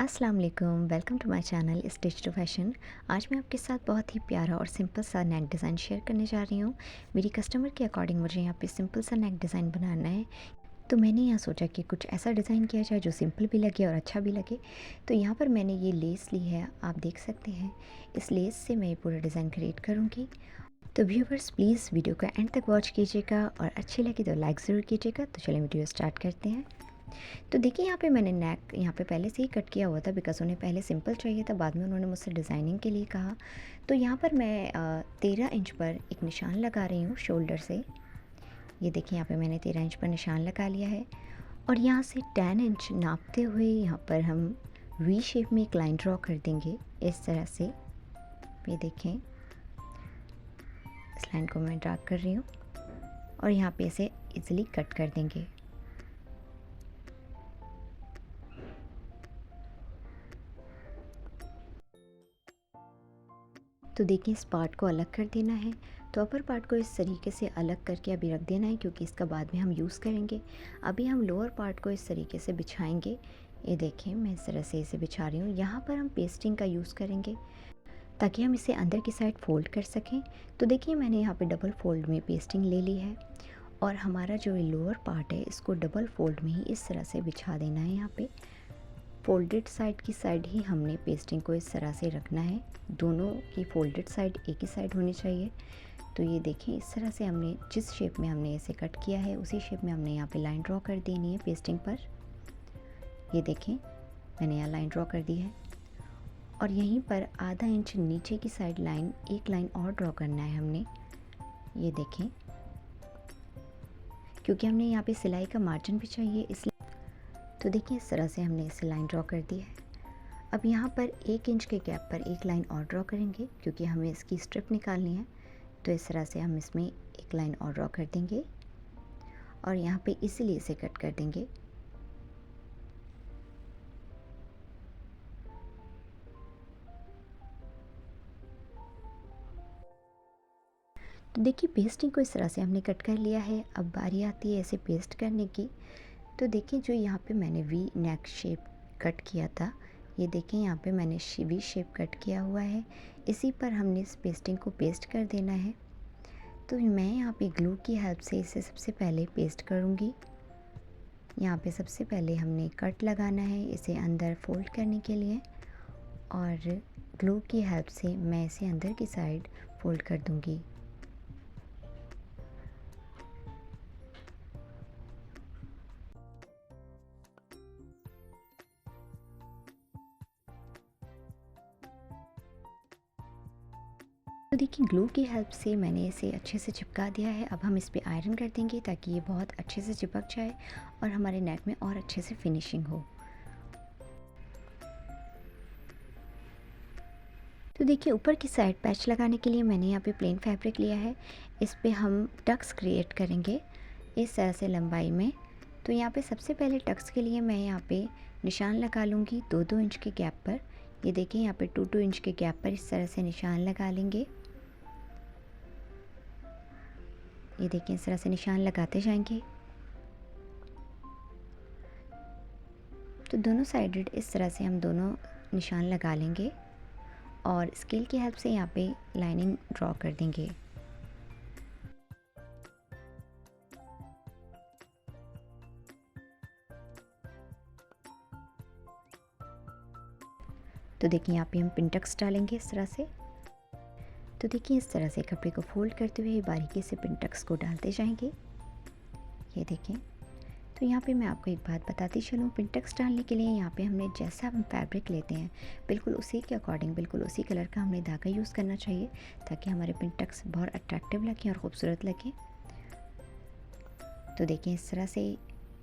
अस्सलाम वालेकुम, welcome to my channel stitch to fashion. आज मैं आपके साथ बहुत ही प्यारा और सिंपल सा नेक डिज़ाइन शेयर करने जा रही हूँ। मेरी कस्टमर के अकॉर्डिंग मुझे यहाँ पे सिंपल सा नेक डिज़ाइन बनाना है, तो मैंने यहाँ सोचा कि कुछ ऐसा डिज़ाइन किया जाए जो सिंपल भी लगे और अच्छा भी लगे। तो यहाँ पर मैंने ये लेस ली है, आप देख सकते हैं। इस लेस से मैं ये पूरा डिज़ाइन क्रिएट करूँगी। तो व्यूवर्स प्लीज़ वीडियो को एंड तक वॉच कीजिएगा और अच्छी लगी तो लाइक ज़रूर कीजिएगा। तो चलिए वीडियो स्टार्ट करते हैं। तो देखिए यहाँ पे मैंने नेक यहाँ पे पहले से ही कट किया हुआ था, बिकॉज़ उन्हें पहले सिंपल चाहिए था, बाद में उन्होंने मुझसे डिज़ाइनिंग के लिए कहा। तो यहाँ पर मैं 13 इंच पर एक निशान लगा रही हूँ शोल्डर से। ये देखिए यहाँ पे मैंने 13 इंच पर निशान लगा लिया है और यहाँ से 10 इंच नापते हुए यहाँ पर हम वी शेप में एक लाइन ड्रॉ कर देंगे इस तरह से। ये देखें, इस लाइन को मैं ड्रा कर रही हूँ और यहाँ पे इसे इजीली कट कर देंगे। तो देखिए इस पार्ट को अलग कर देना है। तो अपर पार्ट को इस तरीके से अलग करके अभी रख देना है, क्योंकि इसका बाद में हम यूज़ करेंगे। अभी हम लोअर पार्ट को इस तरीके से बिछाएंगे। ये देखें मैं इस तरह से इसे बिछा रही हूँ। यहाँ पर हम पेस्टिंग का यूज़ करेंगे ताकि हम इसे अंदर की साइड फ़ोल्ड कर सकें। तो देखिए मैंने यहाँ पे डबल फ़ोल्ड में पेस्टिंग ले ली है और हमारा जो लोअर पार्ट है इसको डबल फ़ोल्ड में ही इस तरह से बिछा देना है। यहाँ पे फोल्डेड साइड की साइड ही हमने पेस्टिंग को इस तरह से रखना है। दोनों की फोल्डेड साइड एक ही साइड होनी चाहिए। तो ये देखें इस तरह से हमने जिस शेप में हमने इसे कट किया है उसी शेप में हमने यहाँ पे लाइन ड्रॉ कर देनी है पेस्टिंग पर। ये देखें मैंने यहाँ लाइन ड्रॉ कर दी है और यहीं पर आधा इंच नीचे की साइड लाइन एक लाइन और ड्रॉ करना है हमने। ये देखें, क्योंकि हमने यहाँ पे सिलाई का मार्जिन भी चाहिए इसलिए। तो देखिए इस तरह से हमने इसे लाइन ड्रॉ कर दी है। अब यहाँ पर 1 इंच के गैप पर एक लाइन और ड्रॉ करेंगे, क्योंकि हमें इसकी स्ट्रिप निकालनी है। तो इस तरह से हम इसमें एक लाइन और ड्रॉ कर देंगे और यहाँ पे इसीलिए इसे कट कर देंगे। तो देखिए पेस्टिंग को इस तरह से हमने कट कर लिया है। अब बारी आती है इसे पेस्ट करने की। तो देखिए जो यहाँ पे मैंने वी नेक शेप कट किया था, ये देखें यहाँ पे मैंने वी शेप कट किया हुआ है। इसी पर हमने इस पेस्टिंग को पेस्ट कर देना है। तो मैं यहाँ पे ग्लू की हेल्प से इसे सबसे पहले पेस्ट करूँगी। यहाँ पे सबसे पहले हमने कट लगाना है इसे अंदर फोल्ड करने के लिए और ग्लू की हेल्प से मैं इसे अंदर की साइड फोल्ड कर दूँगी। तो देखिए ग्लू की हेल्प से मैंने इसे अच्छे से चिपका दिया है। अब हम इस पे आयरन कर देंगे ताकि ये बहुत अच्छे से चिपक जाए और हमारे नेक में और अच्छे से फिनिशिंग हो। तो देखिए ऊपर की साइड पैच लगाने के लिए मैंने यहाँ पे प्लेन फैब्रिक लिया है। इस पे हम टक्स क्रिएट करेंगे इस तरह से लंबाई में। तो यहाँ पे सबसे पहले टक्स के लिए मैं यहाँ पे निशान लगा लूँगी 2-2 इंच के गैप पर। ये देखिए यहाँ पे 2-2 इंच के गैप पर इस तरह से निशान लगा लेंगे। ये देखिए इस तरह से निशान लगाते जाएंगे। तो दोनों साइडेड इस तरह से हम दोनों निशान लगा लेंगे और स्केल की हेल्प से यहाँ पे लाइनिंग ड्रॉ कर देंगे। तो देखिए यहाँ पे हम पिन टक्स डालेंगे इस तरह से। तो देखिए इस तरह से कपड़े को फोल्ड करते हुए बारीकी से पिन टक्स को डालते जाएंगे। ये देखें। तो यहाँ पे मैं आपको एक बात बताती चलूँ, पिन टक्स डालने के लिए यहाँ पे हमने जैसा हम फैब्रिक लेते हैं बिल्कुल उसी के अकॉर्डिंग बिल्कुल उसी कलर का हमने धागा यूज़ करना चाहिए, ताकि हमारे पिन टक्स बहुत अट्रैक्टिव लगे और ख़ूबसूरत लगे। तो देखिए इस तरह से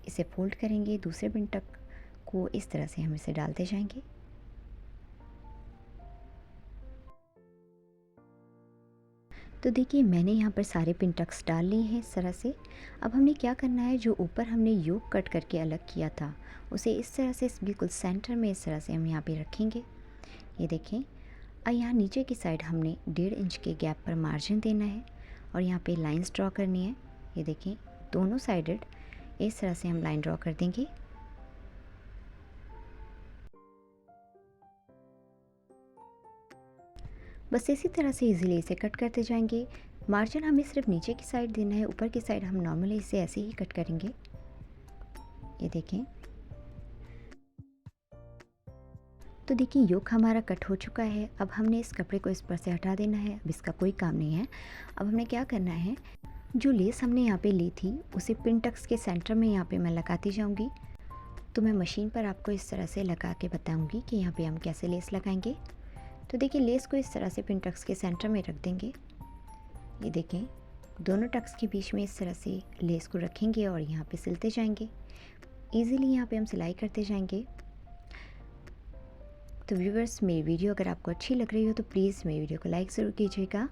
इसे फोल्ड करेंगे, दूसरे पिन टक को इस तरह से हम इसे डालते जाएंगे। तो देखिए मैंने यहाँ पर सारे पिन टक्स डाल लिए हैं इस तरह से। अब हमने क्या करना है, जो ऊपर हमने योक कट करके अलग किया था उसे इस तरह से बिल्कुल सेंटर में इस तरह से हम यहाँ पे रखेंगे। ये देखें। और यहाँ नीचे की साइड हमने 1.5 इंच के गैप पर मार्जिन देना है और यहाँ पे लाइंस ड्रॉ करनी है। ये देखें दोनों साइडेड इस तरह से हम लाइन ड्रॉ कर देंगे। बस इसी तरह से इजीली इसे कट करते जाएंगे। मार्जिन हमें सिर्फ नीचे की साइड देना है, ऊपर की साइड हम नॉर्मली इसे ऐसे ही कट करेंगे। ये देखें। तो देखिए योक हमारा कट हो चुका है। अब हमने इस कपड़े को इस पर से हटा देना है, अब इसका कोई काम नहीं है। अब हमने क्या करना है, जो लेस हमने यहाँ पे ली थी उसे पिन टक्स के सेंटर में यहाँ पे मैं लगाती जाऊँगी। तो मैं मशीन पर आपको इस तरह से लगा के बताऊँगी कि यहाँ पे हम कैसे लेस लगाएंगे। तो देखिए लेस को इस तरह से पिन टक्स के सेंटर में रख देंगे। ये देखें, दोनों टक्स के बीच में इस तरह से लेस को रखेंगे और यहाँ पे सिलते जाएंगे। ईज़िली यहाँ पे हम सिलाई करते जाएंगे। तो व्यूवर्स, मेरी वीडियो अगर आपको अच्छी लग रही हो तो प्लीज़ मेरी वीडियो को लाइक ज़रूर कीजिएगा,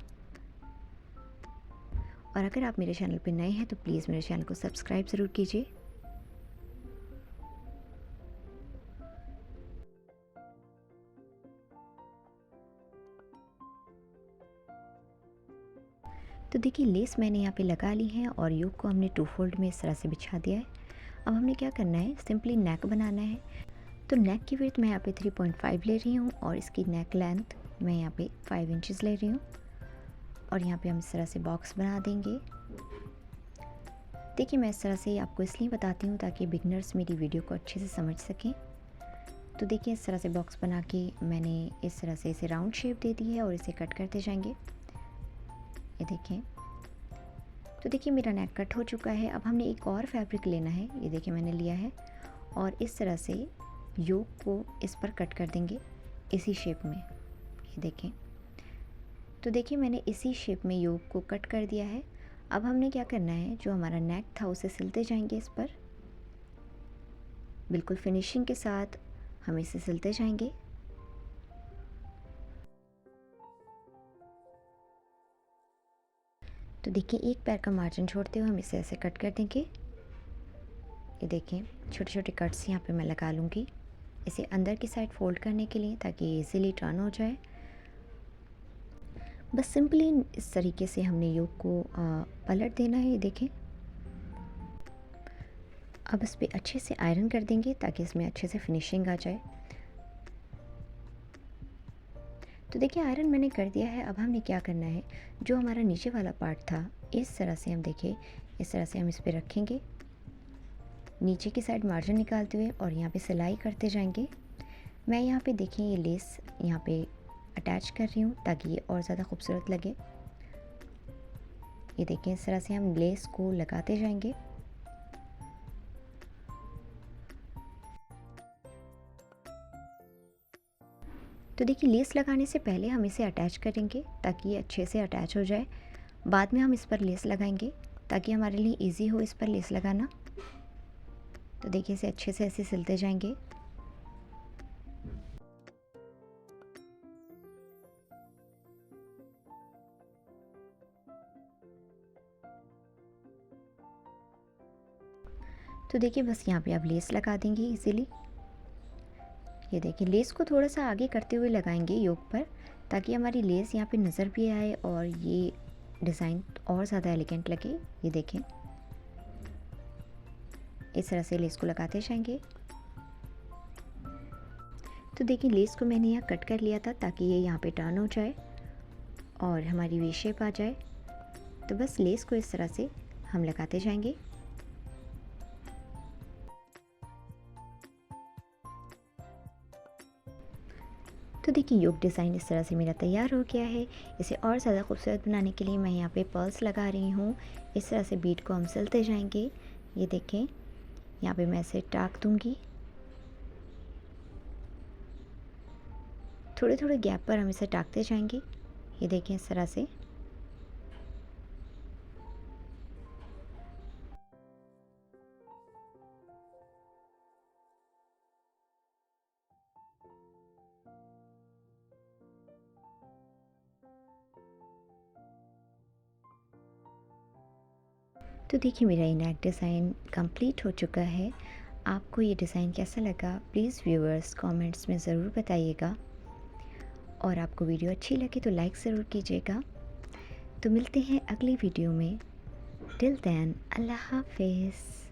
और अगर आप मेरे चैनल पर नए हैं तो प्लीज़ मेरे चैनल को सब्सक्राइब ज़रूर कीजिए। तो देखिए लेस मैंने यहाँ पे लगा ली है और योक को हमने 2 फोल्ड में इस तरह से बिछा दिया है। अब हमने क्या करना है, सिंपली नेक बनाना है। तो नेक की विड्थ मैं यहाँ पे 3.5 ले रही हूँ और इसकी नेक लेंथ मैं यहाँ पे 5 इंचज़ ले रही हूँ, और यहाँ पे हम इस तरह से बॉक्स बना देंगे। देखिए मैं इस तरह से आपको इसलिए बताती हूँ ताकि बिगनर्स मेरी वीडियो को अच्छे से समझ सकें। तो देखिए इस तरह से बॉक्स बना के मैंने इस तरह से इसे राउंड शेप दे दी है और इसे कट करते जाएंगे। ये देखें। तो देखिए मेरा नेक कट हो चुका है। अब हमने एक और फैब्रिक लेना है, ये देखिए मैंने लिया है, और इस तरह से योक को इस पर कट कर देंगे इसी शेप में। ये देखें। तो देखिए मैंने इसी शेप में योक को कट कर दिया है। अब हमने क्या करना है, जो हमारा नेक था उसे सिलते जाएंगे इस पर, बिल्कुल फिनिशिंग के साथ हम इसे सिलते जाएंगे। तो देखिए एक पैर का मार्जिन छोड़ते हुए हम इसे ऐसे कट कर देंगे। ये देखें, छोटे छोटे कट्स यहाँ पे मैं लगा लूँगी इसे अंदर की साइड फोल्ड करने के लिए, ताकि इजीली टर्न हो जाए। बस सिंपली इस तरीके से हमने योक को पलट देना है। ये देखें। अब इस पर अच्छे से आयरन कर देंगे ताकि इसमें अच्छे से फिनिशिंग आ जाए। तो देखिए आयरन मैंने कर दिया है। अब हमने क्या करना है, जो हमारा नीचे वाला पार्ट था इस तरह से हम देखिए, इस तरह से हम इस पर रखेंगे, नीचे की साइड मार्जिन निकालते हुए और यहाँ पे सिलाई करते जाएंगे। मैं यहाँ पे देखिए ये लेस यहाँ पे अटैच कर रही हूँ ताकि ये और ज़्यादा खूबसूरत लगे। ये देखिए इस तरह से हम लेस को लगाते जाएंगे। तो देखिए लेस लगाने से पहले हम इसे अटैच करेंगे ताकि ये अच्छे से अटैच हो जाए। बाद में हम इस पर लेस लगाएंगे ताकि हमारे लिए इजी हो इस पर लेस लगाना। तो देखिए इसे अच्छे से ऐसे सिलते जाएंगे। तो देखिए बस यहाँ पे आप लेस लगा देंगे इजीली। ये देखिए लेस को थोड़ा सा आगे करते हुए लगाएंगे योक पर, ताकि हमारी लेस यहाँ पे नज़र भी आए और ये डिज़ाइन और ज़्यादा एलिगेंट लगे। ये देखें इस तरह से लेस को लगाते जाएंगे। तो देखिए लेस को मैंने यहाँ कट कर लिया था ताकि ये यहाँ पे टर्न हो जाए और हमारी वी शेप आ जाए। तो बस लेस को इस तरह से हम लगाते जाएंगे। तो देखिए योक डिज़ाइन इस तरह से मेरा तैयार हो गया है। इसे और ज़्यादा खूबसूरत बनाने के लिए मैं यहाँ पे पर्ल्स लगा रही हूँ। इस तरह से बीट को हम सिलते जाएंगे। ये देखें यहाँ पे मैं इसे टाक दूँगी, थोड़े थोड़े गैप पर हम इसे टाकते जाएंगे। ये देखें इस तरह से। तो देखिए मेरा ये नेक डिज़ाइन कंप्लीट हो चुका है। आपको ये डिज़ाइन कैसा लगा प्लीज़ व्यूअर्स कमेंट्स में ज़रूर बताइएगा, और आपको वीडियो अच्छी लगे तो लाइक ज़रूर कीजिएगा। तो मिलते हैं अगली वीडियो में। टिल देन अल्लाह हाफिज़।